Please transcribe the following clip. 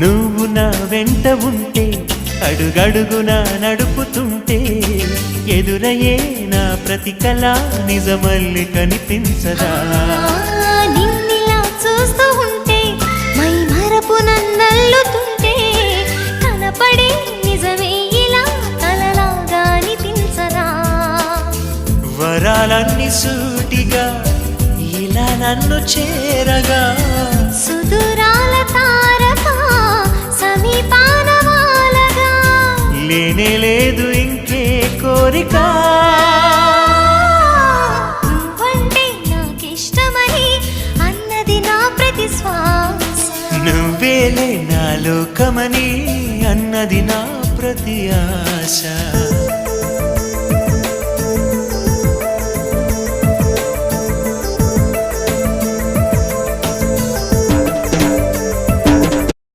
నువ్వు నా వెంట ఉంటే అడుగడుగునా నడుపుతుంటే ఎదురయ్యే నా ప్రతి కళ నిజమల్లి కనిపించదా నిన్నిలా చూస్తూ ఉంటే మై మరపు నన్నల్లుతుంటే కనపడే నిజమే ఇలా కలలాగా అనిపించదా వరాలన్నీ సూటిగా ఇలా నన్ను చేరగా సుదూరాల తారక సమీపాన వాలగా లేనే లేదు ఇంకే కోరిక నువ్వంటే నాకిష్టమని అన్నది నా ప్రతి శ్వాస నువ్వేలే నా లోకమని అన్నది నా ప్రతి ఆశ